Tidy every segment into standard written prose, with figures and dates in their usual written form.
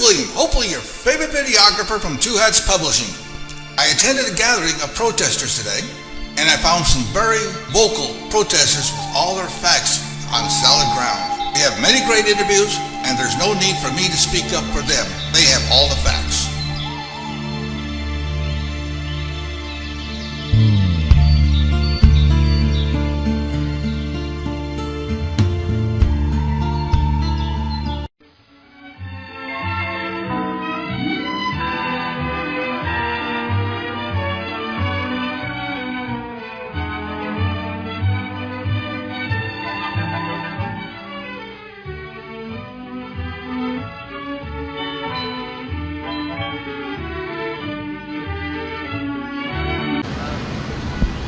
William, hopefully your favorite videographer from Two Hats Publishing. I attended a gathering of protesters today, and I found some very vocal protesters with all their facts on solid ground. We have many great interviews, and there's no need for me to speak up for them. They have all the facts.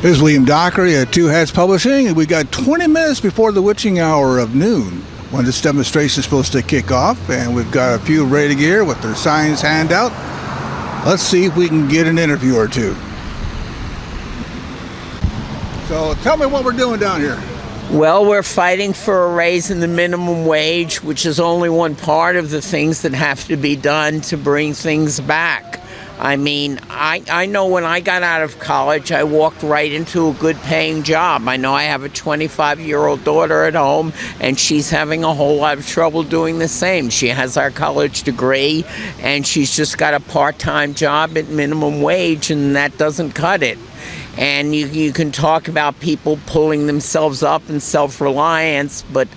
This is William Dockery at Two Hats Publishing, and we got 20 minutes before the witching hour of noon when this demonstration is supposed to kick off, and we've got a few ready to gear with their signs hand out. Let's see if we can get an interview or two. So tell me what we're doing down here. Well, we're fighting for a raise in the minimum wage, which is only one part of the things that have to be done to bring things back. I mean, I know when I got out of college, I walked right into a good paying job. I know I have a 25-year-old daughter at home, and she's having a whole lot of trouble doing the same. She has our college degree, and she's just got a part-time job at minimum wage, and that doesn't cut it. And you can talk about people pulling themselves up and self-reliance, but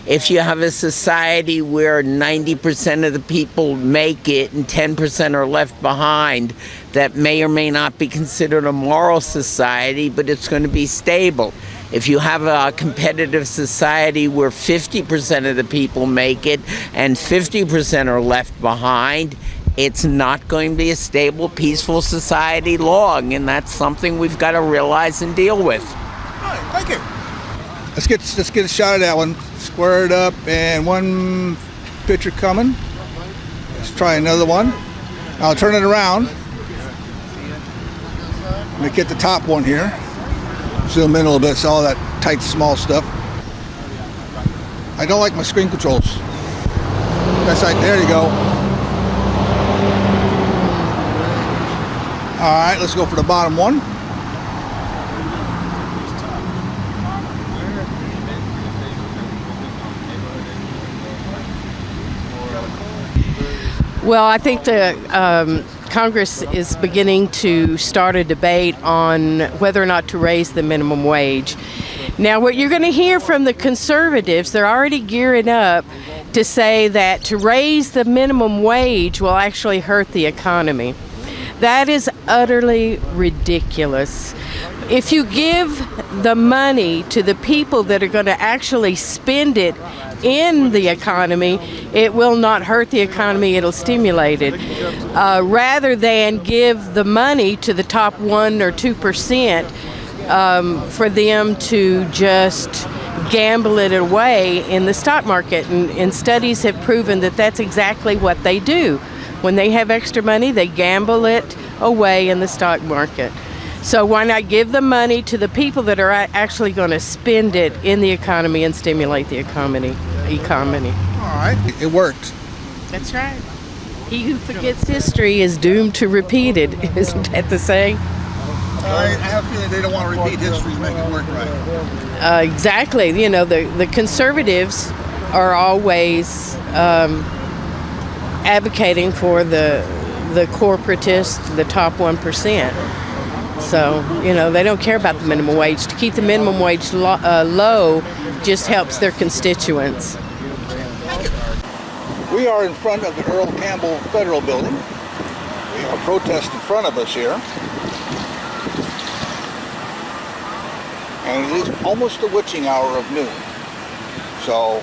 if you have a society where 90% of the people make it and 10% are left behind, that may or may not be considered a moral society, but it's going to be stable. If you have a competitive society where 50% of the people make it and 50% are left behind, it's not going to be a stable, peaceful society long, and that's something we've got to realize and deal with. All right, thank you. Let's get a shot of that one. Square it up, and one picture coming. Let's try another one. I'll turn it around. Let me get the top one here. Zoom in a little bit, so all that tight, small stuff. I don't like my screen controls. That's right, there you go. All right, let's go for the bottom one. Well, I think the Congress is beginning to start a debate on whether or not to raise the minimum wage. Now, what you're going to hear from the conservatives, they're already gearing up to say that to raise the minimum wage will actually hurt the economy. That is utterly ridiculous. If you give the money to the people that are going to actually spend it in the economy, it will not hurt the economy, it'll stimulate it. Rather than give the money to the top 1 or 2% for them to just gamble it away in the stock market. And studies have proven that that's exactly what they do. When they have extra money, they gamble it away in the stock market. So why not give the money to the people that are actually going to spend it in the economy and stimulate the economy? All right, it worked. That's right. He who forgets history is doomed to repeat it. Isn't that the saying? I have a feeling they don't want to repeat history to make it work right. Exactly. You know, the conservatives are always advocating for the corporatists, the top 1%. So, you know, they don't care about the minimum wage. To keep the minimum wage low just helps their constituents. We are in front of the Earl Campbell Federal Building. We have a protest in front of us here. And it is almost the witching hour of noon. So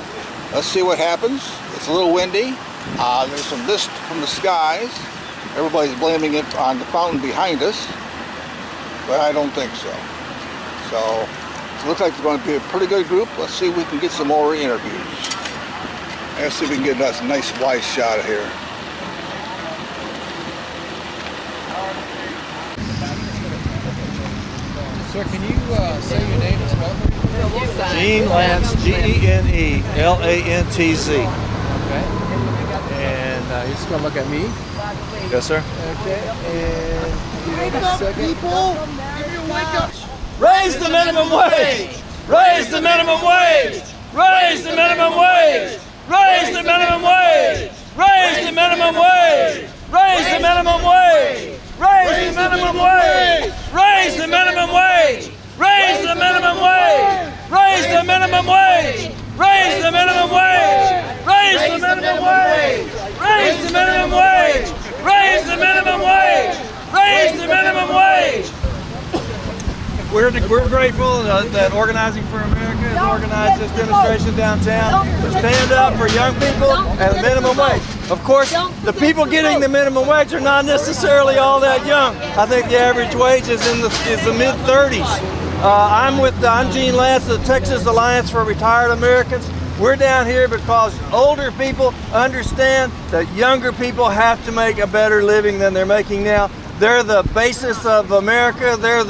let's see what happens. It's a little windy. There's some mist from the skies. Everybody's blaming it on the fountain behind us, but I don't think so. So it looks like it's going to be a pretty good group. Let's see if we can get some more interviews. Let's see if we can get us a nice wide shot of here. Sir, can you say your name as well? Gene Lantz, Genelantz. Okay. And you're just gonna look at me. Yes, sir. Okay, and wake up, people! Give me a wake up! Raise the minimum wage! Raise the minimum wage! Raise the minimum wage! Raise the minimum wage! Raise the minimum wage! Raise the minimum wage! Raise the minimum wage! Raise the minimum wage! Raise the minimum wage! Raise the minimum wage! Raise the minimum wage! Raise the minimum wage! Raise the minimum wage! Raise the minimum wage! Raise the minimum wage! We're grateful that Organizing for America has organized this demonstration downtown to stand up for young people and the minimum wage. Of course, the people getting the minimum wage are not necessarily all that young. I think the average wage is in the mid-30s. I'm Gene Lance of the Texas Alliance for Retired Americans. We're down here because older people understand that younger people have to make a better living than they're making now. They're the basis of America. They're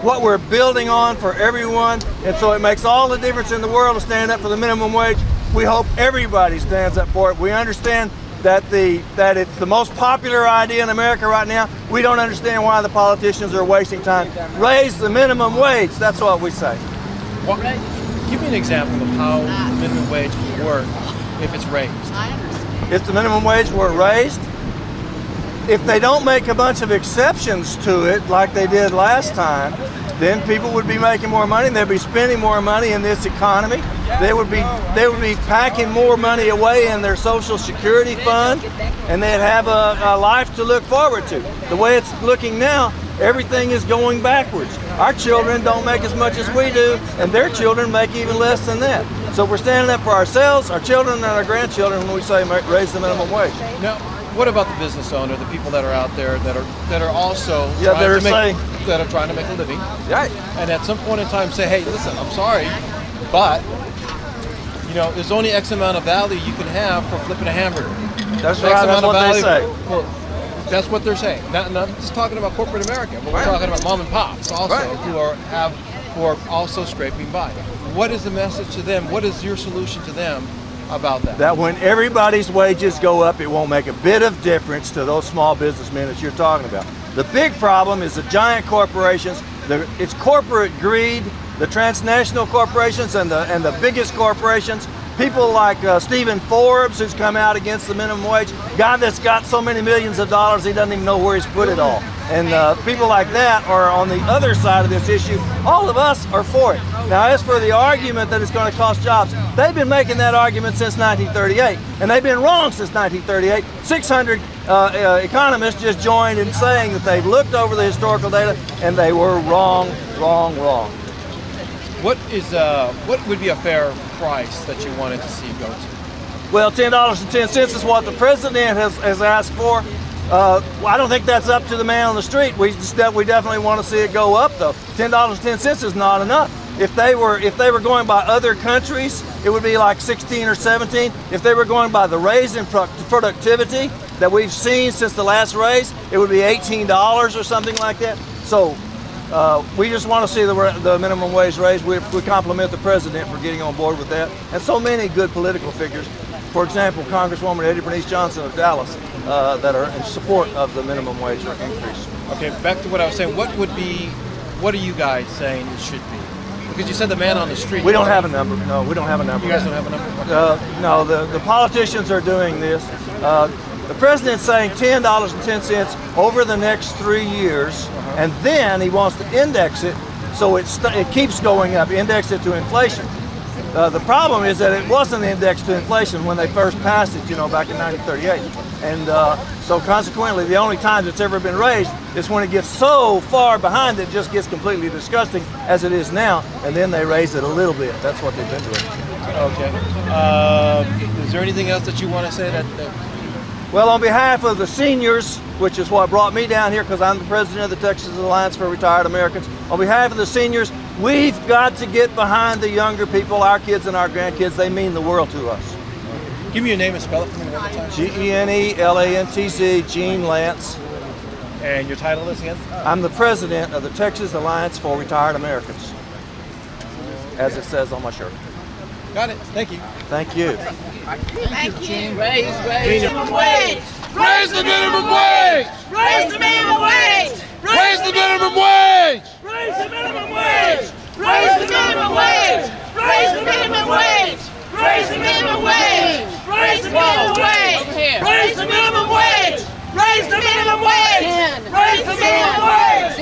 what we're building on for everyone, and so it makes all the difference in the world to stand up for the minimum wage. We hope everybody stands up for it. We understand that it's the most popular idea in America right now. We don't understand why the politicians are wasting time. Raise the minimum wage. That's what we say. Well, give me an example of how the minimum wage can work if it's raised. If the minimum wage were raised, if they don't make a bunch of exceptions to it like they did last time, then people would be making more money. They'd be spending more money in this economy. They would be packing more money away in their Social Security fund, and they'd have a life to look forward to. The way it's looking now, everything is going backwards. Our children don't make as much as we do, and their children make even less than that. So we're standing up for ourselves, our children, and our grandchildren when we say raise the minimum wage. Now, what about the business owner, the people that are out there that are also that are trying to make a living? Right. And at some point in time say, hey, listen, I'm sorry, but there's only X amount of value you can have for flipping a hamburger. That's right. That's what they say. That's what they're saying. Not just talking about corporate America, but we're talking about mom and pops also who are also scraping by. What is the message to them? What is your solution to them about that? That when everybody's wages go up, it won't make a bit of difference to those small businessmen that you're talking about. The big problem is the giant corporations. It's corporate greed, the transnational corporations and the biggest corporations. People like Stephen Forbes, who's come out against the minimum wage, guy that's got so many millions of dollars he doesn't even know where he's put it all. And people like that are on the other side of this issue. All of us are for it. Now, as for the argument that it's going to cost jobs, they've been making that argument since 1938, and they've been wrong since 1938. 600 economists just joined in saying that they've looked over the historical data and they were wrong. What would be a fair price that you wanted to see go to? Well, $10.10 is what the president has asked for. I don't think that's up to the man on the street. We definitely want to see it go up, though. $10.10 is not enough. If they were going by other countries, it would be like 16 or 17. If they were going by the raise in productivity that we've seen since the last raise, it would be $18 or something like that. So we just want to see the minimum wage raised. We compliment the president for getting on board with that, and so many good political figures. For example, Congresswoman Eddie Bernice Johnson of Dallas that are in support of the minimum wage increase. Okay, back to what I was saying. What are you guys saying it should be? Because you said the man on the street. We don't have a number. No, we don't have a number. You guys don't have a number? No, the politicians are doing this. The president's saying $10.10 over the next 3 years, and then he wants to index it so it keeps going up, index it to inflation. The problem is that it wasn't indexed to inflation when they first passed it, back in 1938. And so consequently, the only time it's ever been raised is when it gets so far behind that it just gets completely disgusting as it is now, and then they raise it a little bit. That's what they've been doing. Okay. Is there anything else that you want to say that Well, on behalf of the seniors, which is what brought me down here because I'm the president of the Texas Alliance for Retired Americans, on behalf of the seniors, we've got to get behind the younger people, our kids and our grandkids. They mean the world to us. Give me your name and spell it for me one more time. Genelantz, Gene Lance. And your title is again? I'm the president of the Texas Alliance for Retired Americans, as it says on my shirt. Got it. Thank you. Thank you. Raise minimum wage. Raise the minimum wage. Raise the minimum wage. Raise the minimum wage. Raise the minimum wage. Raise the minimum wage. Raise the minimum wage. Raise the minimum wage. Raise the minimum wage. Raise the minimum wage. Raise the minimum wage. Raise the minimum wage.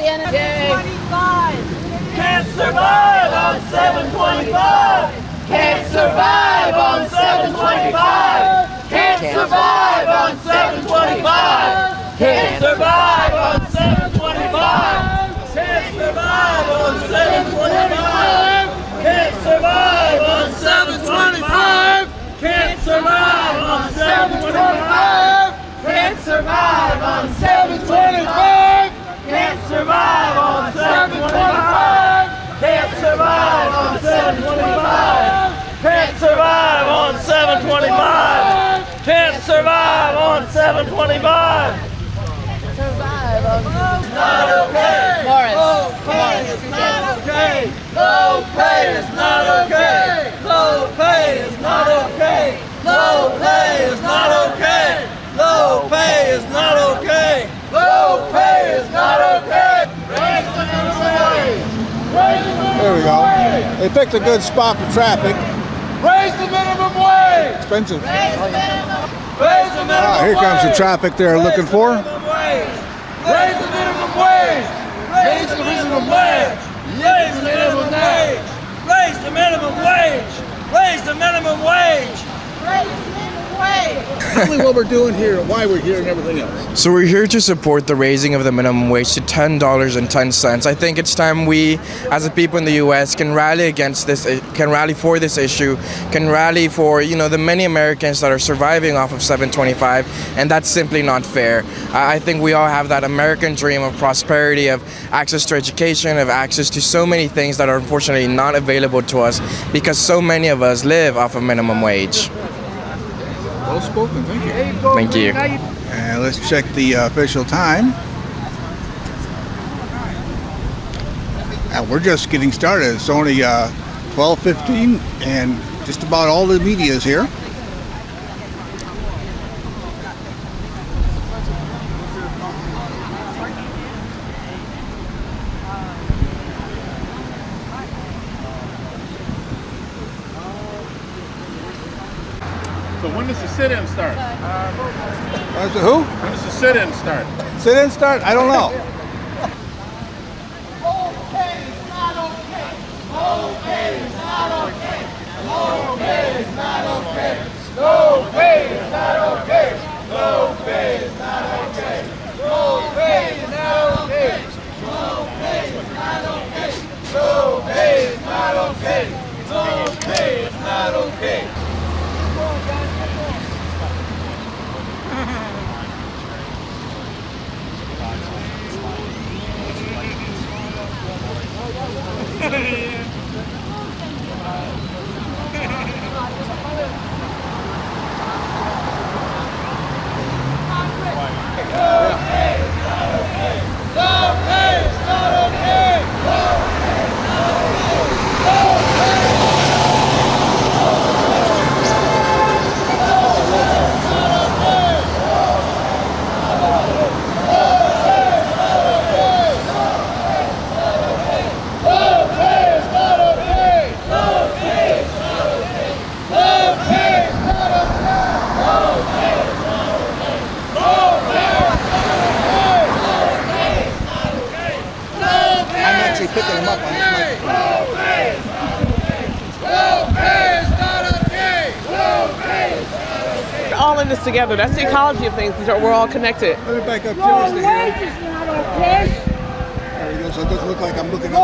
Can't survive on 725. Can't survive on 725. Can't survive on 725. Can't survive on 725. Can't survive on 725. Can't survive on 725. Can't survive on 725. Can't survive on 725. Can't survive on 725. Can't survive on 725. Can't survive on 725. Can't survive on 725. Not okay. Low pay is not okay. Low pay is not okay. Low pay is not okay. Low pay is not okay. Low pay is not okay. Low pay is not okay. Raise the minimum wage. There we go. They picked a good spot for traffic. Raise the minimum wage. Expensive. Raise the minimum wage. Here comes the traffic they're looking for. Raise the minimum wage. Raise the minimum wage. Raise the minimum wage. Raise the minimum wage. Raise the minimum wage. Raise the minimum wage. Tell me what we're doing here, why we're here, and everything else. So we're here to support the raising of the minimum wage to $10.10. I think it's time we, as a people in the U.S., can rally against this, can rally for this issue, can rally for, you know, the many Americans that are surviving off of $7.25, and that's simply not fair. I think we all have that American dream of prosperity, of access to education, of access to so many things that are unfortunately not available to us because so many of us live off of minimum wage. Well spoken, thank you. Thank you. And let's check the official time. And we're just getting started. It's only 12:15 and just about all the media is here. So when does the sit-in start? Who? When does the sit-in start? Sit-in start? I don't know. Low pay is not okay. Low pay is not okay. Low pay is not okay. Low pay is not okay. Low pay is not okay. Low pay is not okay. Low pay is not okay. Low pay is not okay. Low pay is not okay. Picking them up on this We're all in this together. That's the ecology of things. We're all connected. Let me back up just to here. There we go. So it doesn't look like I'm looking up.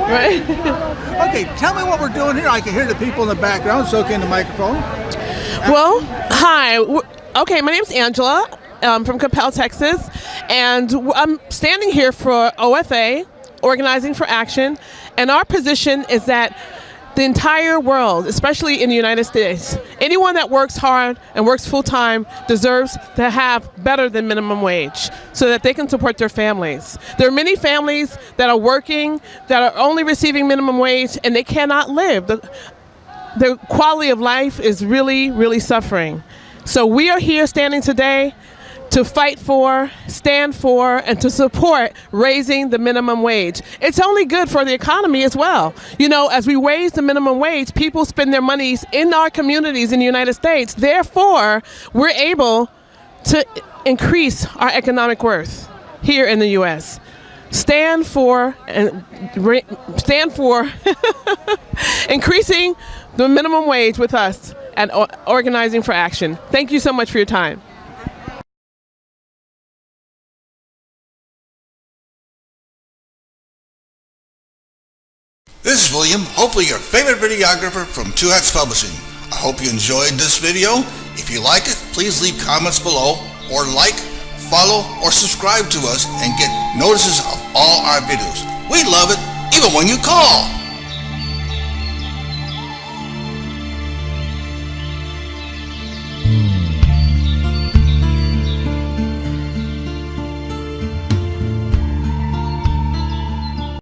Right? Okay, tell me what we're doing here. I can hear the people in the background soaking the microphone. Well, hi. Okay, my name's Angela. I'm from Campbell, Texas, and I'm standing here for OFA, Organizing for Action, and our position is that the entire world, especially in the United States, anyone that works hard and works full-time deserves to have better than minimum wage so that they can support their families. There are many families that are working, that are only receiving minimum wage, and they cannot live. the quality of life is really, really suffering. So we are here standing today to fight for, stand for, and to support raising the minimum wage. It's only good for the economy as well. You know, as we raise the minimum wage, people spend their monies in our communities in the United States. Therefore, we're able to increase our economic worth here in the U.S. Stand for increasing the minimum wage with us and Organizing for Action. Thank you so much for your time. This is William, hopefully your favorite videographer from Two Hats Publishing. I hope you enjoyed this video. If you like it, please leave comments below, or like, follow, or subscribe to us and get notices of all our videos. We love it, even when you call.